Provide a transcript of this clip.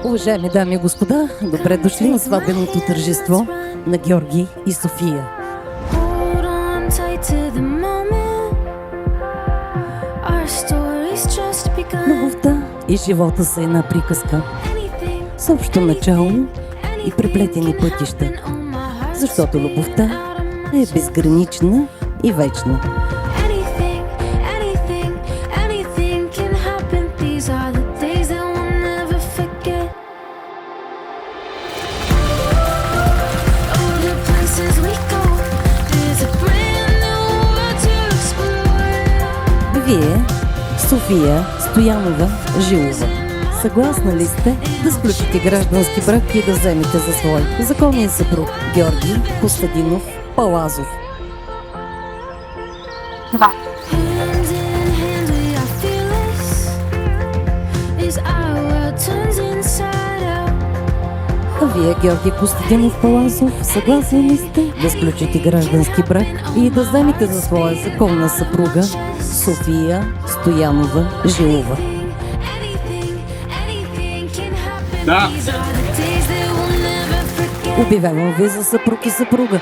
Уважаеми дами и господа, добре дошли на сватбеното тържество на Георги и София. Любовта и живота са една приказка с общо начало и преплетени пътища, защото любовта е безгранична и вечна. Вие, София Стоянова Жилова, съгласна ли сте да сключите граждански брак и да вземете за свой законен съпруг Георги Костадинов Палазов? Да. А вие, Георги Костадинов Палазов, съгласни ли сте да сключите граждански брак и да вземете за своя законна съпруга София Стоянова Жилова? Да. Обявявам ви за съпруг и съпруга.